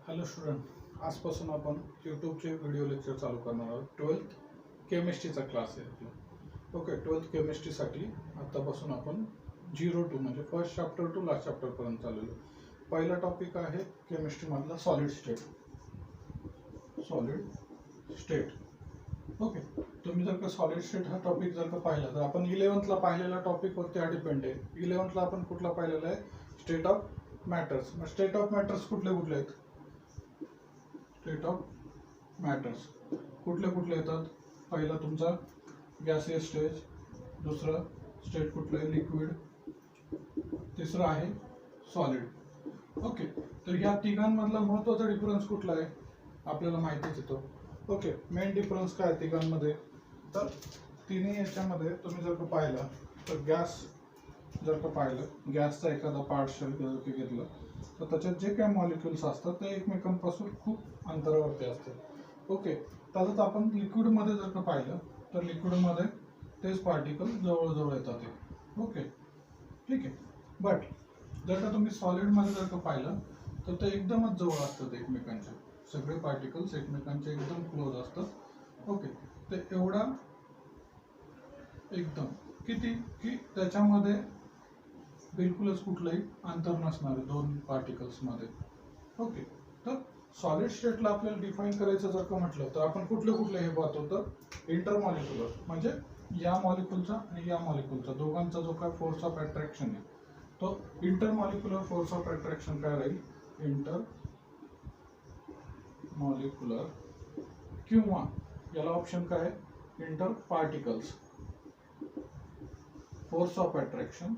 Hello student, आजपासून आपण यूट्यूबचे video lecture चालू करणार आहोत. 12th केमिस्ट्रीचा क्लास आहे आपला. ओके, 12th केमिस्ट्रीसाठी आत्तापासून आपण 0 to म्हणजे फर्स्ट चॅप्टर टू लास्ट चॅप्टरपर्यंत चाललेलो. पहिला टॉपिक आहे केमिस्ट्रीमधला सॉलिड स्टेट. ओके, तुम्ही जर का सॉलिड स्टेट हा टॉपिक जर का पाहिला तर आपण 11thला पाहिलेला टॉपिकवरती हा डिपेंड आहे. 11thला आपण कुठला पाहिलेला आहे? State of matters. मग स्टेट ऑफ मॅटर्स कुठले कुठले आहेत? स्टेट ऑफ मॅटर्स कुठले कुठले येतात? पहिला तुमचा गॅसियस स्टेज, दुसरं स्टेट कुठलं आहे? लिक्विड, तिसरं आहे सॉलिड. ओके, तर ह्या तिघांमधला महत्त्वाचा डिफरन्स कुठला आहे? आपल्याला माहितीच येतो. ओके, मेन डिफरन्स काय आहे तिघांमध्ये? तर तिन्ही याच्यामध्ये तुम्ही जर का पाहिलं तर गॅस जर का पाहिलं, गॅसचा एखादा पार्शल जर का घेतलं तर त्याच्यात जे काही मॉलिक्युल्स असतात ते एकमेकांपासून खूप अंतरावरती असतात. ओके, तसंच आपण लिक्विडमध्ये जर का पाहिलं तर लिक्विडमध्ये तेच पार्टिकल जवळजवळ येतात ते. ओके, ठीक आहे. बट जर का तुम्ही सॉलिडमध्ये जर का पाहिलं तर ते एकदमच जवळ असतात एकमेकांच्या. सगळे पार्टिकल्स एकमेकांचे एकदम क्लोज असतात. ओके, ते एवढा एकदम किती की त्याच्यामध्ये बिलकुलच कुठलंही अंतर नसणार आहे दोन पार्टिकल्समध्ये. ओके, तर सॉलिड स्टेटला आपल्याला डिफाईन करायचं जर का म्हटलं तर आपण कुठले कुठले हे पाहतो तर इंटरमॉलिक्युलर म्हणजे या मॉलिक्युलचा आणि या मॉलिक्युलचा दोघांचा जो काय फोर्स ऑफ अट्रॅक्शन आहे तो इंटरमॉलिक्युलर फोर्स ऑफ अट्रॅक्शन काय राहील? इंटर मॉलिक्युलर, किंवा याला ऑप्शन काय आहे? Inter particles force of attraction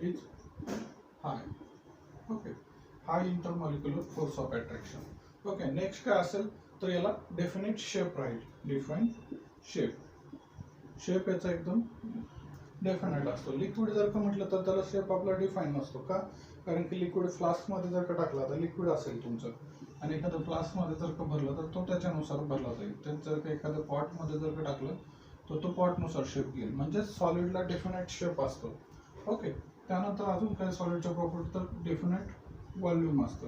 is hi. Okay, high intermolecular force of attraction. Okay, next काय असेल तर याला डेफिनेट शेप राहील. Define shape. शेप याचा एकदम डेफिनेट असतो. लिक्विड जर का म्हटलं तर त्याला शेप आपला डिफाईन नसतो. का? कारण की लिक्विड फ्लास्कमध्ये जर का टाकला तर लिक्विड असेल तुमचं आणि एखादं फ्लास्कमध्ये जर का भरलं तर तो त्याच्यानुसार भरला जाईल. त्यात जर का एखाद्या पॉटमध्ये जर का टाकलं तर तो पॉटनुसार शेप घेईल. म्हणजे सॉलिडला डेफिनेट शेप असतो. ओके, त्यानंतर अजून काय सॉलिडच्या प्रॉपर्टी तर डेफिनेट व्हॉल्यूम असतं.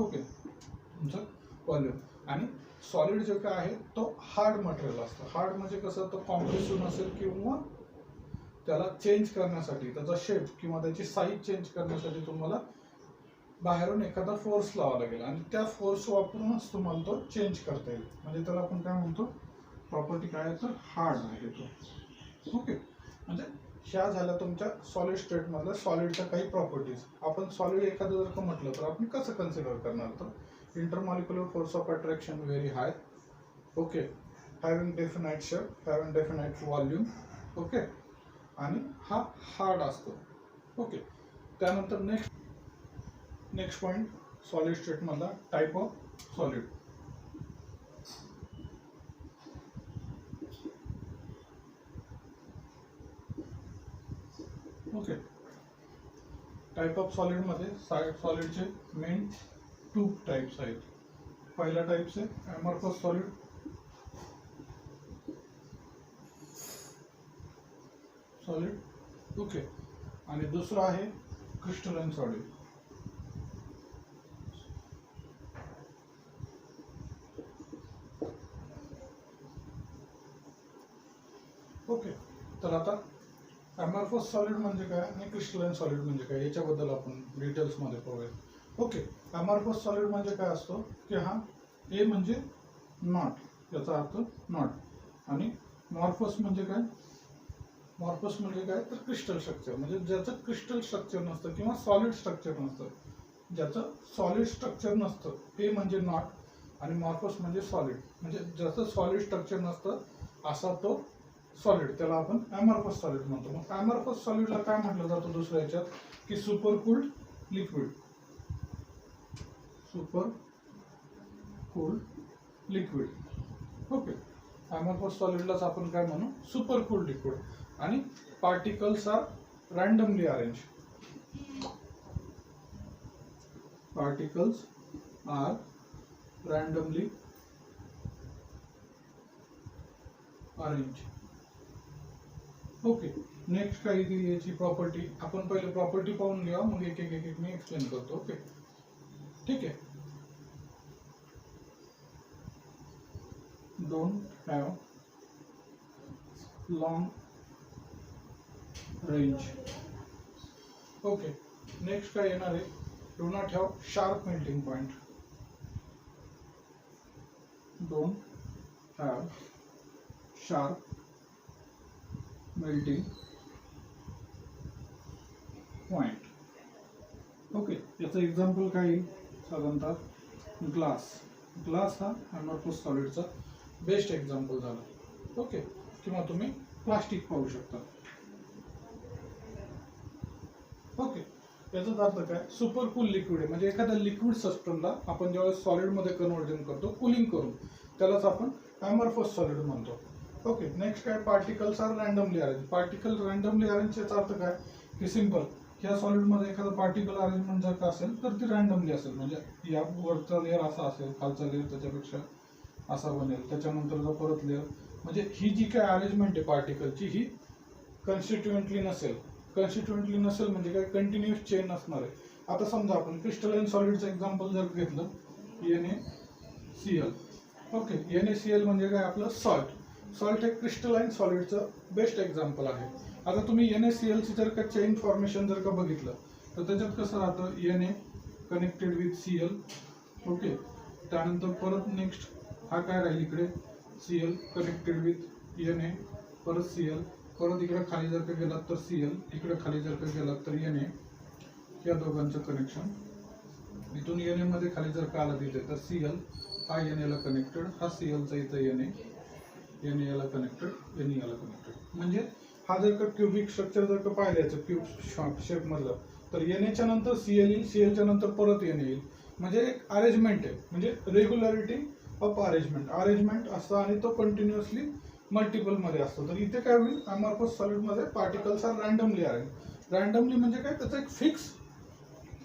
ओके, तुमचं व्हॉल्यूम. आणि सॉलिड जे काय आहे तो हार्ड मटेरियल असतं. हार्ड म्हणजे कसं? तो कॉम्प्रेसिव्ह नसेल किंवा त्याला चेंज करण्यासाठी त्याचा शेप किंवा त्याची साईज चेंज करण्यासाठी तुम्हाला बाहेरून एखादा फोर्स लावावा लागेल आणि त्या फोर्स वापरूनच तुम्हाला तो चेंज करता येईल. म्हणजे त्याला आपण काय म्हणतो? प्रॉपर्टी काय आहे तर हार्ड आहे तो. ओके, म्हणजे ह्या झाल्या तुमच्या सॉलिड स्टेटमधल्या सॉलिडच्या काही प्रॉपर्टीज. आपण सॉलिड एखादं जर का म्हटलं तर आपण कसं कन्सिडर करणार? तर intermolecular force of attraction very high. Okay, having definite shape, having definite volume. Okay, आणि हा हार्ड असतो. ओके, त्यानंतर नेक्स्ट पॉईंट सॉलिड स्टेटमधला type of solid. Okay, type of सॉलिडमध्ये सॉलिडचे मेन 2 टाईप्स आहेत. पहिला टाईप्स आहे ॲमॉर्फस सॉलिड. ओके, आणि दुसरा आहे क्रिस्टलाइन सॉलिड. ओके, तर आता ॲमॉर्फस सॉलिड म्हणजे काय आणि क्रिस्टलाइन सॉलिड म्हणजे काय याच्याबद्दल आपण डिटेल्समध्ये पाहूया. ओके, ॲमॉर्फस सॉलिड म्हणजे काय असतो की हा ए म्हणजे नॉट, याचा अर्थ नॉट. आणि मॉर्फस म्हणजे काय? मॉर्फस म्हणजे काय तर क्रिस्टल स्ट्रक्चर, म्हणजे ज्याचं क्रिस्टल स्ट्रक्चर नसतं किंवा सॉलिड स्ट्रक्चर नसतं. ज्याचं सॉलिड स्ट्रक्चर नसतं ते म्हणजे नॉट आणि मॉर्फस म्हणजे सॉलिड. म्हणजे ज्याचं सॉलिड स्ट्रक्चर नसतं असा तो सॉलिड, त्याला आपण ॲमॉर्फस सॉलिड म्हणतो. मग ॲमॉर्फस सॉलिडला काय म्हटलं जातं दुसऱ्या याच्यात की super cooled liquid. Super cooled liquid. Okay, amorphous सॉलिडलाच आपण काय म्हणू? Super cooled liquid. आणि particles are randomly arrange. Particles are randomly arrange. Okay, next काय दिली याची प्रॉपर्टी, आपण पहिले प्रॉपर्टी पाहून घ्या, मग एक एक एक एक मी एक्सप्लेन करतो. ओके ठीक आहे. Don't have long range. Okay next काय येणार आहे, do not have sharp melting point. Don't have sharp melting point. Okay याचं एक्झाम्पल काय येईल, साधारणतः ग्लास. ग्लास हा अमॉर्फस सॉलिडचा बेस्ट एक्झाम्पल झाला. ओके किंवा तुम्ही प्लास्टिक पाहू शकता. ओके याचाच अर्थ काय, सुपर कूल लिक्विड आहे, म्हणजे एखाद्या लिक्विड सिस्टमला आपण ज्यावेळेस सॉलिडमध्ये कन्व्हर्जन करतो कूलिंग करून, त्यालाच आपण अमॉर्फस सॉलिड म्हणतो. ओके नेक्स्ट काय, particles are randomly arrange. Particle randomly arrange याचा अर्थ काय की सिंपल, ह्या सॉलिडमध्ये एखादा पार्टिकल अरेंजमेंट जर का असेल तर ती रँडमली असेल, म्हणजे या वरचा लेअर असा असेल, खालचा लेअर त्याच्यापेक्षा असा बनेल, त्याच्यानंतरचा परत लेअर, म्हणजे ही जी काय अरेंजमेंट आहे पार्टिकलची ही कन्स्टिट्युएंटली नसेल. कन्स्टिट्युएंटली नसेल म्हणजे काय, कंटिन्युअस चेन असणार आहे. आता समजा आपण क्रिस्टलाइन सॉलिडचं एक्झाम्पल जर घेतलं, NaCl. ओके NaCl म्हणजे काय, आपलं सॉल्ट. सॉल्ट हे क्रिस्टलाइन सॉलिडचं बेस्ट एक्झाम्पल आहे. आता तुम्ही NaCl ची जर का चेन फॉर्मेशन जर का बघितलं तर त्याच्यात कसं राहतं, Na connected with Cl. Okay त्यानंतर परत नेक्स्ट हा काय राहील इकडे, Cl कनेक्टेड विथ Na, परत Cl, परत इकडे खाली जर का गेलात तर Cl, इकडे खाली जर का गेलात तर Na. या दोघांचं कनेक्शन इथून Na मध्ये खाली जर का आला तिथे तर Cl हा Na ला कनेक्टेड, हा Cl चा इथं Na याला कनेक्टेड, Na याला कनेक्टेड. म्हणजे हा जर का क्यूबिक स्ट्रक्चर जर का पाहिलं याचं क्यूब शेप मधलं तर Na च्या नंतर Cl येईल, Cl च्या नंतर परत Na येईल. म्हणजे एक अरेंजमेंट आहे, म्हणजे रेग्युलरिटी ऑफ अरेंजमेंट असतं आणि तो कंटिन्युअसली मल्टिपल मध्ये असतो. तर इथे काय होईल, अमॉर्फस सॉलिड मध्ये particles are randomly arrange. Randomly म्हणजे काय, त्याचं एक फिक्स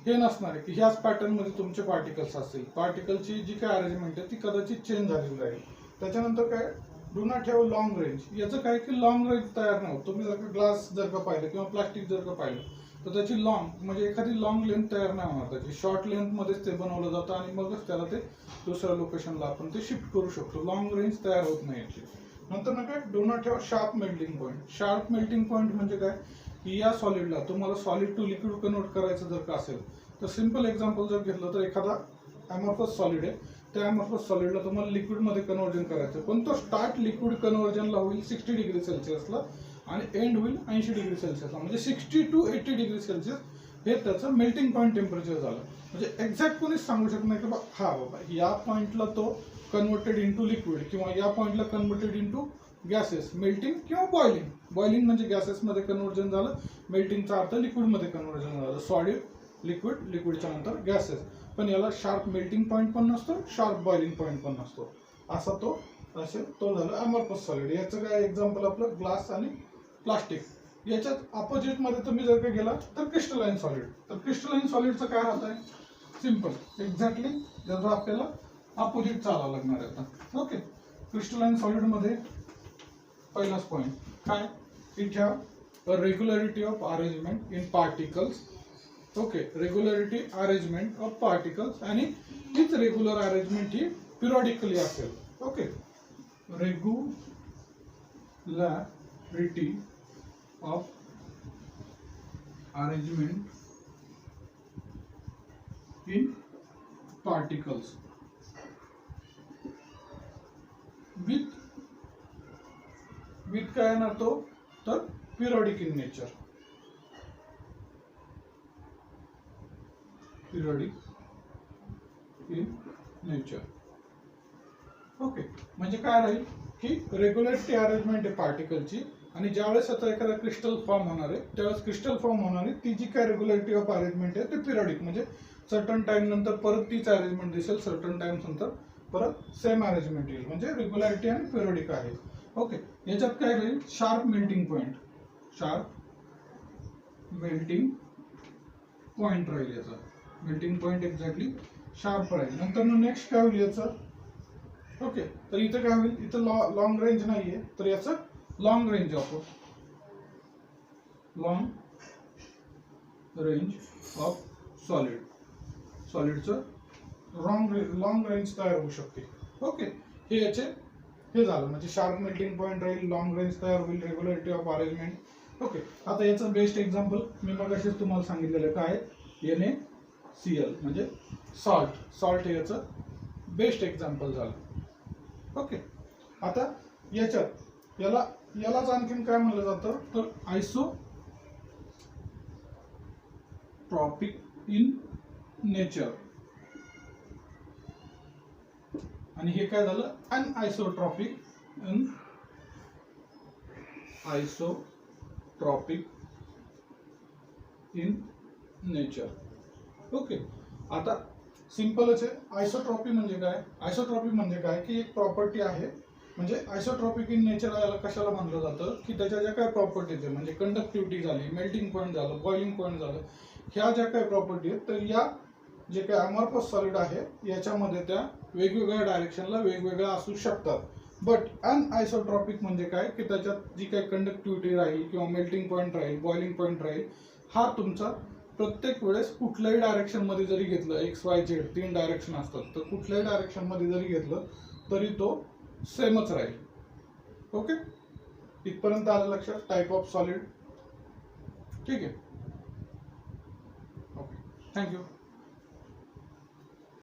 हे नसणार आहे की ह्याच पॅटर्न मध्ये तुमचे पार्टिकल्स असतील. पार्टिकलची जी काय अरेंजमेंट आहे ती कदाचित चेंज झालेली राहील. त्याच्यानंतर काय, do not have long range. याचं काय की लॉंग रेंज तयार नाही होत. तुम्ही जर का ग्लास जर का पाहिलं किंवा प्लास्टिक जर का पाहिलं तर त्याची लॉंग म्हणजे एखादी लॉंग लेंथ तयार नाही होणार, त्याची शॉर्ट लेंथ मध्येच ते बनवलं जातं आणि मगच त्याला ते दुसऱ्या लोकेशनला आपण ते शिफ्ट करू शकतो. लॉंग रेंज तयार होत नाही याची. नंतर ना काय, do not have sharp melting point. Sharp melting point म्हणजे काय की या सॉलिडला तुम्हाला सॉलिड टू लिक्विड कन्वर्ट करायचं जर का असेल तर सिंपल एक्झाम्पल जर घेतलं तर एखादा अमॉर्फस सॉलिड आहे, त्या अमॉर्फस सॉलिडला तुम्हाला लिक्विडमध्ये कन्वर्जन करायचं, पण तो स्टार्ट लिक्विड कन्वर्जनला होईल 60 डिग्री सेल्सिअसला आणि एंड होईल 80 डिग्री सेल्सिअसला. म्हणजे 60 to 80 डिग्री सेल्सिअस हे त्याचं मेल्टिंग पॉईंट टेम्परेचर झालं. म्हणजे एक्झॅक्ट कोणीच सांगू शकत नाही की हा बाबा या पॉईंटला तो कन्वर्टेड इंटू लिक्विड किंवा या पॉईंटला कन्वर्टेड इंटू गॅसेस, मेल्टिंग किंवा बॉइलिंग. बॉइलिंग म्हणजे गॅसेसमध्ये कन्वर्जन झालं, मेल्टिंगचा अर्थ लिक्विडमध्ये कन्वर्जन झालं, सॉलिड लिक्विड, लिक्विडच्या नंतर गॅसेस. पण याला शार्प मेल्टिंग पॉईंट पण नसतो, शार्प बॉइलिंग पॉईंट पण नसतो. असा तो असेल, तो झाला अमॉर्फस सॉलिड. याचं काय एक्झाम्पल आपलं ग्लास आणि प्लास्टिक. याच्यात ऑपोजिट मध्ये तुम्ही जर का गेला तर क्रिस्टलाइन सॉलिड. तर क्रिस्टलाइन सॉलिडचं काय राहत आहे, सिंपल एक्झॅक्टली त्याचं आपल्याला ऑपोजिट चालावं लागणार आहे आता. ओके क्रिस्टलाइन सॉलिड मध्ये पहिलाच पॉईंट काय, it have a regularity of arrangement in particles. Okay regularity arrangement of particles आणि हीच रेग्युलर अरेंजमेंट ही पिरियडिकली असेल. Okay regularity of arrangement in particles with काय येणार तो, तर periodic in nature. Periodic in nature. Okay म्हणजे काय राहील की रेग्युलरिटी अरेंजमेंट आहे पार्टिकलची आणि ज्यावेळेस आता एखादा क्रिस्टल फॉर्म होणार आहे त्यावेळेस क्रिस्टल फॉर्म होणार आहे ती जी काय रेग्युलरिटी ऑफ अरेंजमेंट आहे ते पिरियडिक, म्हणजे सर्टन टाइम नंतर परत तीच अरेंजमेंट दिसेल, सर्टन टाइम्स नंतर परत सेम अरेंजमेंट येईल, म्हणजे रेग्युलरिटी आणि पिरियडिक आहे. ओके याच्यात काय राहील, sharp melting point. Sharp melting point राहील याचा. मेल्टिंग पॉईंट एक्झॅक्टली शार्प राहील. नंतर नेक्स्ट काय होईल याचं, ओके तर इथं काय होईल, इथं लॉंग रेंज नाहीये तर याचं long range of long range of सॉलिडचं लॉंग रेंज तयार होऊ शकते. ओके, हे झालं म्हणजे शार्प मेल्टिंग पॉईंट राहील, लॉंग रेंज तयार होईल, रेग्युलरिटी ऑफ अरेंजमेंट. ओके, आता याचं बेस्ट एक्झाम्पल मी मगाशीच तुम्हाला सांगितलेलं काय, NaCl म्हणजे सॉल्ट हे याचं बेस्ट एक्झाम्पल झालं. ओके, आता यालाच आणखीन काय म्हणलं जातं तर आयसोट्रॉपिक इन नेचर, आणि हे काय झालं अनआयसोट्रॉपिक इन नेचर. ओके, आता सिंपलच आहे. आयसोट्रॉपी म्हणजे काय की एक प्रॉपर्टी आहे, म्हणजे आयसोट्रॉपिक इन नेचर याला कशाला म्हणलं जातं की त्याच्या ज्या काय प्रॉपर्टीज आहे म्हणजे कंडक्टिव्हिटी झाली, मेल्टिंग पॉईंट झालं, बॉइलिंग पॉईंट झालं, ह्या ज्या काही प्रॉपर्टी आहेत तर या जे काही अमॉर्फस सॉलिड आहे याच्यामध्ये त्या वेगवेगळ्या डायरेक्शनला वेगवेगळ्या असू शकतात. बट अनआयसोट्रॉपिक म्हणजे काय की त्याच्यात जी काही कंडक्टिव्हिटी राहील किंवा मेल्टिंग पॉईंट राहील, बॉइलिंग पॉईंट राहील, हा तुमचा प्रत्येक वेळेस कुठल्याही डायरेक्शन मध्ये जरी घेतलं, XY Z 3 डायरेक्शन असतात, तर कुठल्याही डायरेक्शन मध्ये जरी घेतलं तरी तो सेमच राहील. ओके, इथपर्यंत आलं लक्षात टाइप ऑफ सॉलिड. ठीक आहे, ओके, थँक्यू.